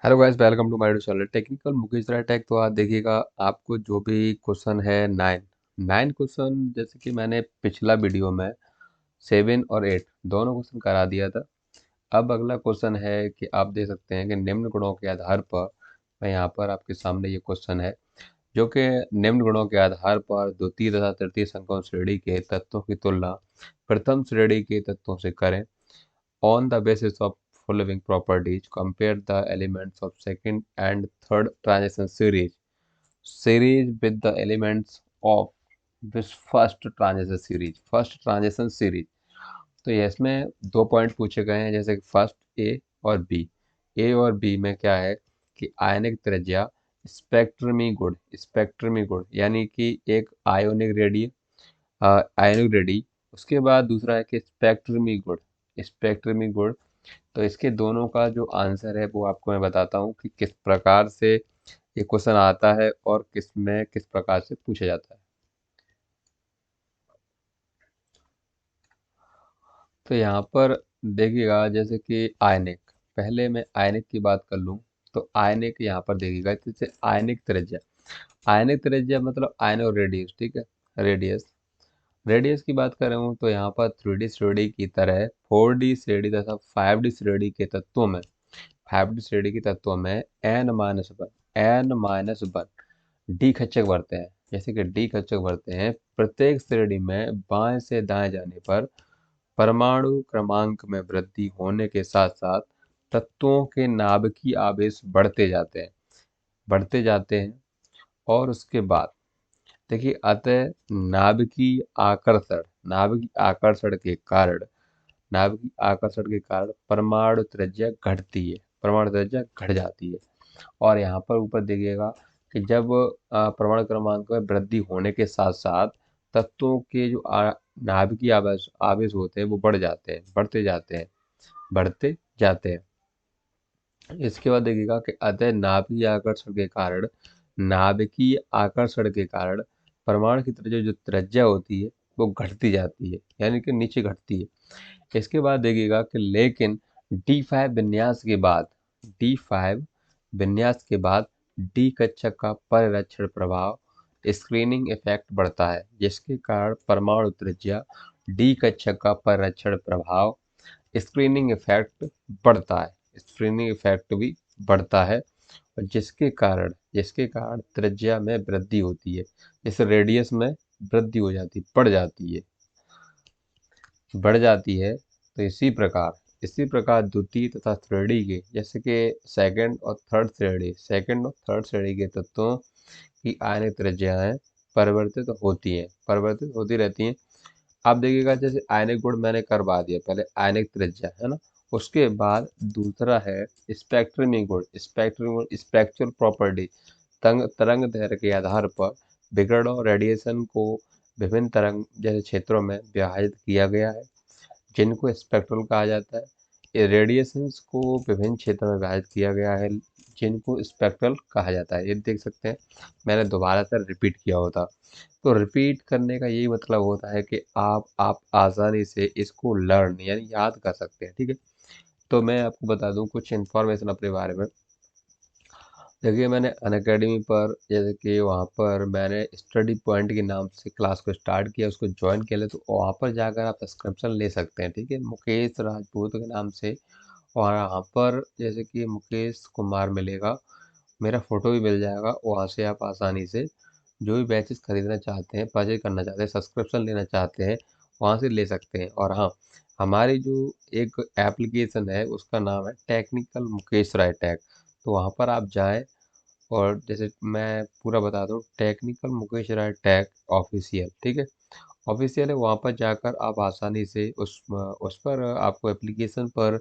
Hello guys, welcome to my YouTube channel technical Mukesh Rai tech. तो आज देखिएगा, आपको जो भी क्वेश्चन है नाइन नाइन क्वेश्चन, जैसे कि मैंने पिछला वीडियो में 7 और 8 दोनों क्वेश्चन करा दिया था। अब अगला क्वेश्चन है कि आप देख सकते हैं कि निम्न गुणों के आधार पर, मैं यहाँ पर आपके सामने ये क्वेश्चन है जो कि निम्न गुणों के आधार पर द्वितीय तथा तृतीय संक्रमण श्रेणी के तत्वों की तुलना प्रथम श्रेणी के तत्वों से करें। On the basis of following properties, compare the elements of second and third transition series with the elements of this first transition series. First transition series. तो ये इसमें दो पॉइंट पूछे गए हैं, जैसे कि फर्स्ट ए और बी। ए और बी में क्या है कि आयनिक त्रिज्या स्पेक्ट्रमी गुण यानी कि एक आयोनिक रेडी। उसके बाद दूसरा है कि स्पेक्ट्रमी गुण। तो इसके दोनों का जो आंसर है वो आपको मैं बताता हूँ कि किस प्रकार से ये क्वेश्चन आता है और किस प्रकार से पूछा जाता है। तो यहाँ पर देखिएगा, जैसे कि आयनिक, पहले मैं आयनिक की बात कर लूँ। तो आयनिक यहाँ पर देखिएगा, जैसे आयनिक त्रिज्या मतलब आयनो रेडियस, ठीक है। रेडियस रेडियस की बात कर रहा हूँ तो यहाँ पर 3D श्रेणी की तरह 4D श्रेणी तथा 5D श्रेणी के तत्वों में 5D श्रेणी के तत्वों में n-1 डी खच्चक बढ़ते हैं। जैसे कि डी खच्चक बढ़ते हैं, प्रत्येक श्रेणी में बाएं से दाएं जाने पर परमाणु क्रमांक में वृद्धि होने के साथ साथ तत्वों के नाभिकीय आवेश बढ़ते जाते हैं। और उसके बाद देखिए, अतः नाभिकीय आकर्षण के कारण परमाणु त्रिज्या घट जाती है। और यहाँ पर ऊपर देखिएगा कि जब परमाणु क्रमांक में वृद्धि होने के साथ साथ तत्वों के जो नाभिकीय आवेश आवेश होते हैं वो बढ़ते जाते हैं। इसके बाद देखिएगा कि अतः नाभिकीय आकर्षण के कारण परमाणु की जो त्रिज्या होती है वो घटती जाती है, यानी कि नीचे घटती है। इसके बाद देखिएगा कि लेकिन डी फाइव विन्यास के बाद डी कक्षक का परिरक्षण प्रभाव स्क्रीनिंग इफेक्ट बढ़ता है, जिसके कारण परमाणु त्रिज्या डी कक्षक का परिरक्षण प्रभाव स्क्रीनिंग इफेक्ट भी बढ़ता है। और जिसके कारण त्रिज्या में वृद्धि होती है, जैसे रेडियस में वृद्धि हो जाती है, बढ़ जाती है। तो इसी प्रकार द्वितीय तथा श्रेणी के, जैसे कि सेकंड और थर्ड श्रेणी के तत्वों की आयनिक त्रिज्याएं परिवर्तित होती रहती हैं। आप देखिएगा, जैसे आयनिक गुण मैंने करवा दिया, पहले आयनिक त्रिज्या है ना। उसके बाद दूसरा है स्पेक्ट्रल प्रॉपर्टी। तरंग दैर्घ्य के आधार पर विकिरण और रेडिएशन को विभिन्न तरंग जैसे क्षेत्रों में विभाजित किया गया है, जिनको स्पेक्ट्रल कहा जाता है। ये रेडिएशंस को विभिन्न क्षेत्रों में विभाजित किया गया है, जिनको स्पेक्ट्रल कहा जाता है। ये देख सकते हैं, मैंने दोबारा से रिपीट किया होता। तो रिपीट करने का यही मतलब होता है कि आप आसानी से इसको लर्न यानी याद कर सकते हैं, ठीक है। तो मैं आपको बता दूं कुछ इन्फॉर्मेशन अपने बारे में। देखिए, मैंने अनअकैडमी पर, जैसे कि वहाँ पर मैंने स्टडी पॉइंट के नाम से क्लास को स्टार्ट किया, उसको ज्वाइन किया। तो वहाँ पर जाकर आप सब्सक्रिप्शन ले सकते हैं, ठीक है, मुकेश राजपूत के नाम से। और वहाँ पर जैसे कि मुकेश कुमार मिलेगा, मेरा फोटो भी मिल जाएगा। वहाँ से आप आसानी से जो भी बैचेस खरीदना चाहते हैं, परचेज करना चाहते हैं, सब्सक्रिप्शन लेना चाहते हैं, वहाँ से ले सकते हैं। और हाँ, हमारी जो एक एप्लीकेशन है उसका नाम है टेक्निकल मुकेश राय टेक। तो वहाँ पर आप जाएं, और जैसे मैं पूरा बता दूं, टेक्निकल मुकेश राय टैग ऑफिशियल, ठीक है, ऑफिशियल है। वहाँ पर जाकर आप आसानी से उस पर आपको एप्लीकेशन पर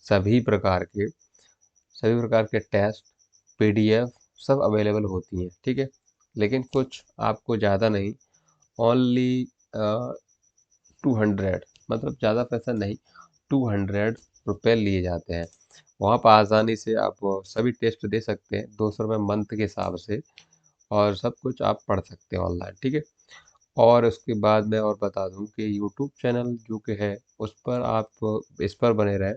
सभी प्रकार के सभी प्रकार के टेस्ट, पीडीएफ सब अवेलेबल होती हैं, ठीक है। लेकिन कुछ आपको ज़्यादा नहीं, ओनली 200, मतलब ज़्यादा पैसा नहीं, 200 रुपये लिए जाते हैं। वहाँ पर आसानी से आप सभी टेस्ट दे सकते हैं, 200 रुपये मंथ के हिसाब से। और सब कुछ आप पढ़ सकते हैं ऑनलाइन, ठीक है। और उसके बाद मैं और बता दूं कि यूट्यूब चैनल जो कि है, उस पर आप इस पर बने रहें।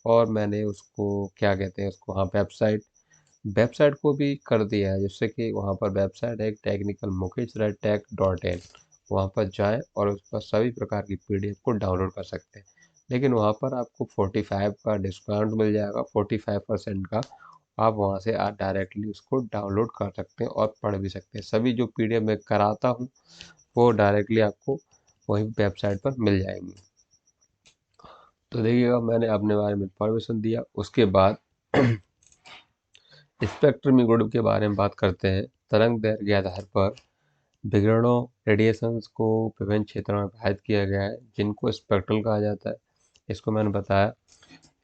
और मैंने उसको क्या कहते हैं, उसको, हाँ, वेबसाइट वेबसाइट को भी कर दिया है, जिससे कि वहाँ पर वेबसाइट है टेक्निकल मुकेश tech.in, वहाँ पर जाएं और उस पर सभी प्रकार की पीडीएफ को डाउनलोड कर सकते हैं। लेकिन वहाँ पर आपको 45 का डिस्काउंट मिल जाएगा, 45% का। आप वहाँ से डायरेक्टली उसको डाउनलोड कर सकते हैं और पढ़ भी सकते हैं। सभी जो पीडीएफ मैं कराता हूँ वो डायरेक्टली आपको वही वेबसाइट पर मिल जाएंगी। तो देखिएगा, मैंने अपने बारे में इंफॉर्मेशन दिया। उसके बाद स्पेक्ट्रम ग्रुप के बारे में बात करते हैं। तरंग दैर्घ्य के आधार पर विकिरणों रेडिएशंस को विभिन्न क्षेत्रों में विभाजित किया गया है, जिनको स्पेक्ट्रल कहा जाता है। इसको मैंने बताया।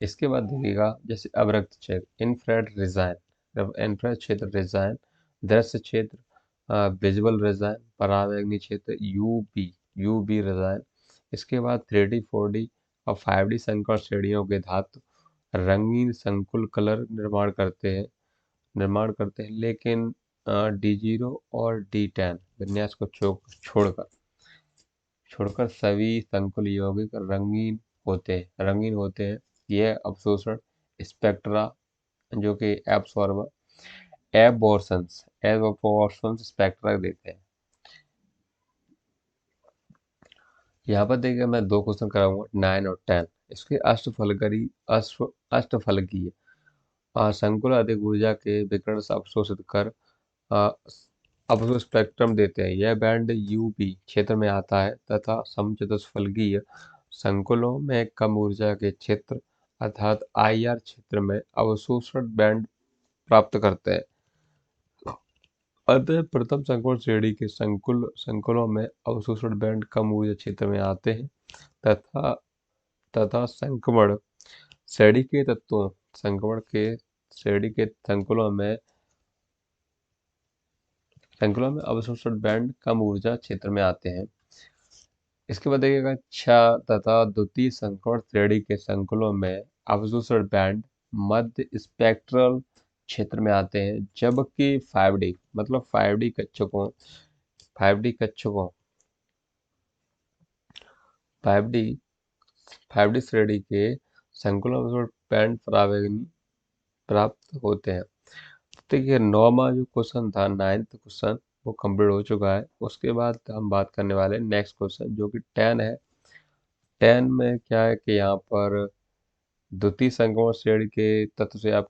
इसके बाद देखिएगा, जैसे अवरक्त क्षेत्र, इंफ्रारेड रेज़ाइन, इंफ्रारेड क्षेत्र रेज़ाइन, दृश्य क्षेत्र विजुअल रेज़ाइन, परावैंगनी क्षेत्र यूवी यूवी रेज़ाइन। इसके बाद 3D 4D और 5D संकर श्रेणियों के धातु रंगीन संकुल कलर निर्माण करते हैं, लेकिन D0 और D10 विन्यास को छोड़कर सभी संकुल यौगिक रंगीन होते हैं। यह अवशोषण स्पेक्ट्रा, जो कि एबॉर्शंस स्पेक्ट्रा देते हैं। यहाँ पर देखिए, मैं 2 क्वेश्चन कराऊंगा, 9 और 10। इसके अष्टफलकीय संकुल अधिक ऊर्जा के विकिरण से अवशोषित कर अ, अवशोष स्पेक्ट्रम देते हैं। यह बैंड यूवी क्षेत्र में आता है तथा समचतुष्फलकीय संकुलों में कम ऊर्जा के क्षेत्र अर्थात आईआर क्षेत्र में अवशोषण बैंड प्राप्त करते हैं। अतः प्रथम संकोण श्रेणी के संकुलों में अवशोषण बैंड कम ऊर्जा क्षेत्र में आते हैं तथा तथा श्रेणी के तत्वों संक्रमण के श्रेणी के संकुलों में अवशोषण बैंड कम ऊर्जा क्षेत्र में आते हैं। इसके बाद देखिएगा, क्षय तथा द्वितीय संक्रमण श्रेणी के संकुलों में अवशोषण बैंड मध्य स्पेक्ट्रल क्षेत्र में आते हैं, जबकि 5D मतलब 5D 5D श्रेणी के संकुलों में बैंड परावैंगनी प्राप्त होते हैं। देखिए, 9वां जो क्वेश्चन था, 9th क्वेश्चन, वो कंप्लीट हो चुका है। उसके बाद हम बात करने वाले हैं नेक्स्ट क्वेश्चन, जो कि 10 है। 10 में क्या है कि यहाँ पर द्वितीय संक्रमण श्रेणी के तत्व से आप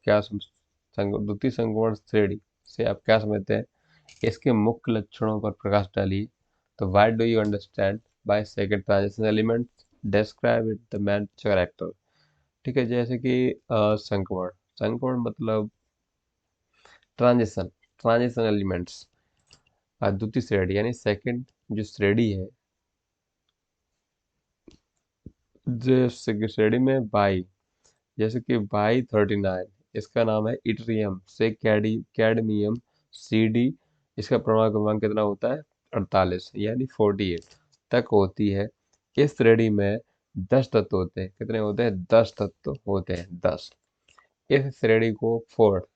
द्वितीय संक्रमण श्रेणी से आप क्या समझते हैं, इसके मुख्य लक्षणों पर प्रकाश डालिए। तो what do you understand by second transition element, describe it the main character. ठीक है, जैसे कि संक्रमण संक्रमण मतलब ट्रांजिशन ट्रांजिशन एलिमेंट्स, द्वितीय श्रेणी यानी सेकंड जो श्रेणी है, जैसे कि श्रेणी में बाई, जैसे कि बाई 39, इसका नाम है इट्रियम से कैडमियम CD। इसका परमाणु क्रमांक कितना होता है, 48 यानी 48 तक होती है। इस श्रेणी में 10 तत्व होते हैं। कितने होते हैं, 10 तत्व होते हैं, 10। इस श्रेणी को फोर्थ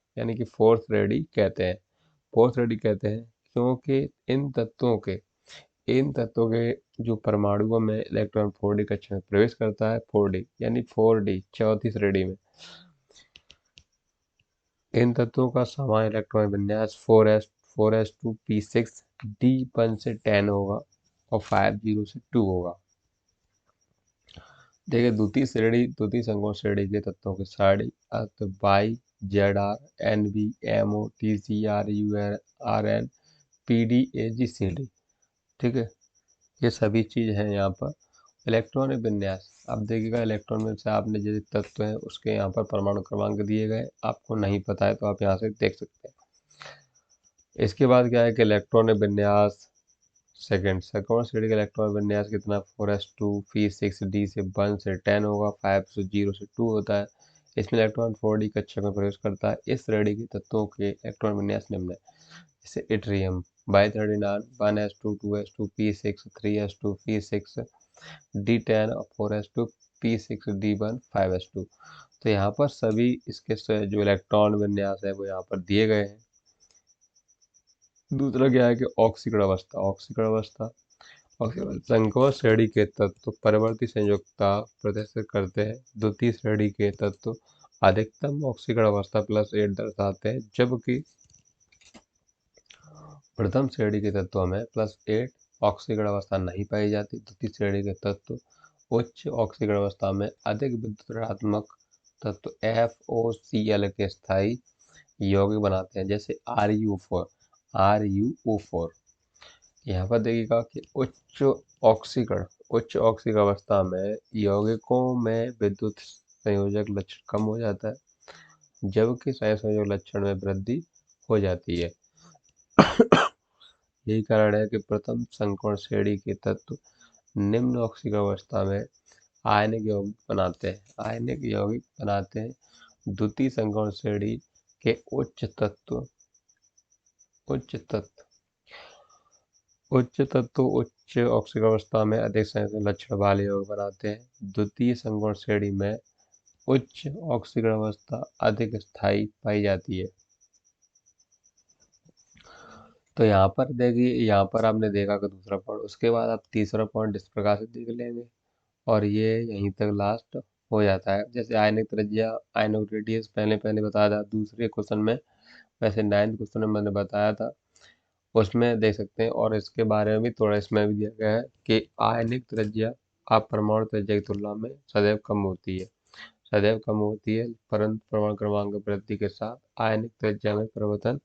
श्रेणी कहते हैं। फोर्थ श्रेणी कहते हैं क्योंकि इन तत्वों के जो परमाणुओं में इलेक्ट्रॉन 4D कक्षा में प्रवेश करता है, 4D यानी 4D चौथी श्रेणी में, इन तत्वों का समान इलेक्ट्रॉन विन्यास 4s2 p6 D1 से 10 होगा और 50 से 2 होगा। देखिए, द्वितीय संकोण श्रेणी के तत्वों की सारणी by ZR NB MO TCR URN PDAG CD। ठीक है, ये सभी चीज है यहाँ पर। इलेक्ट्रॉनिक विन्यास, अब देखिएगा, इलेक्ट्रॉन में से आपने जो तत्व हैं उसके यहाँ पर परमाणु क्रमांक दिए गए, आपको नहीं पता है तो आप यहाँ से देख सकते हैं। इसके बाद क्या है कि इलेक्ट्रॉनिक विन्यास सेकंड श्रेणी का इलेक्ट्रॉन विन्यास कितना, 4s2 p6 D से 1 से 10 होगा, 5 से 0 से 2 होता है। इसमें इलेक्ट्रॉन 4D कक्षा में प्रवेश करता है। इस श्रेणी के तत्वों के इलेक्ट्रॉन विन्यास निम्न है, जैसे yttrium by 39 1s2 2s2 p6 3s2 p6 D10 और 4s2 p6 D1 5s2। तो यहाँ पर सभी इसके जो इलेक्ट्रॉन विन्यास है वो यहाँ पर दिए गए हैं। दूसरा क्या है कि ऑक्सीकरण अवस्था संकर श्रेणी के तत्व परवर्ती संयोजकता प्रदर्शित करते हैं। द्वितीय श्रेणी के तत्व अधिकतम ऑक्सीकरण अवस्था +8 दर्शाते हैं, जबकि प्रथम श्रेणी के तत्वों में +8 ऑक्सीकरण अवस्था नहीं पाई जाती। द्वितीय श्रेणी के तत्व उच्च ऑक्सीकरण अवस्था में अधिक विद्युत ऋणात्मक तत्व FOCl के स्थायी यौगिक बनाते हैं, जैसे RuO4। यहाँ पर देखिएगा कि उच्च ऑक्सीकरण अवस्था में यौगिकों में विद्युत संयोजक लक्षण कम हो जाता है, जबकि सहसंयोजक लक्षण में वृद्धि हो जाती है। यही कारण है कि प्रथम संकोण श्रेणी के तत्व निम्न ऑक्सीकरण अवस्था में आयनिक यौगिक बनाते हैं। द्वितीय संकोण श्रेणी के उच्च ऑक्सीकरण अवस्था में अधिक संयोजन लक्षण वाले यौगिक बनाते हैं। द्वितीय संकोण श्रेणी में उच्च ऑक्सीकरण अवस्था अधिक स्थायी पाई जाती है। तो यहाँ पर देखिए, यहाँ पर आपने देखा कि दूसरा पॉइंट, उसके बाद आप तीसरा पॉइंट इस प्रकार से देख लेंगे और ये यहीं तक लास्ट हो जाता है। जैसे आयनिक त्रिज्या, आयनिक रेडियस पहले बताया था दूसरे क्वेश्चन में, वैसे 9th क्वेश्चन में मैंने बताया था, उसमें देख सकते हैं। और इसके बारे में भी थोड़ा इसमें भी दिया गया है कि आयनिक त्रिज्या अपरमाणु त्रिज्या की तुलना में सदैव कम होती है, परंतु परमाणु क्रमांक वृद्धि के साथ आयनिक त्रिज्या में परिवर्तन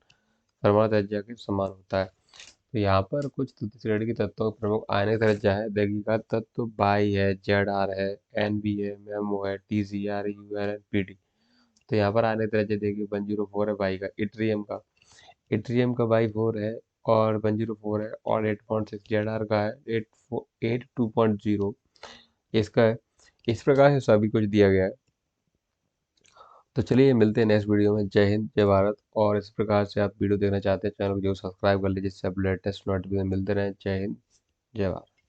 परमाणु त्रिज्या के समान होता है। तो यहाँ पर कुछ द्वितीय श्रेणी के तत्वों का प्रमुख आयनिक त्रिज्या है। देखिएगा, तत्व बाई है, ZR है, NB है, MEMO है, TCr, UR, PD। तो यहाँ पर आयनिक त्रिज्या देखिए 104 है बाई का। इट्रियम का बाई 4 है और 104 है, और 8.6 ZR का है, 82.0 इसका है। इस प्रकार से सभी कुछ दिया गया है। तो चलिए मिलते हैं नेक्स्ट वीडियो में। जय हिंद, जय भारत। और इस प्रकार से आप वीडियो देखना चाहते हैं, चैनल को जरूर सब्सक्राइब कर लीजिए, जिससे आप लेटेस्ट नोटिफिकेशन मिलते रहें। जय हिंद, जय भारत।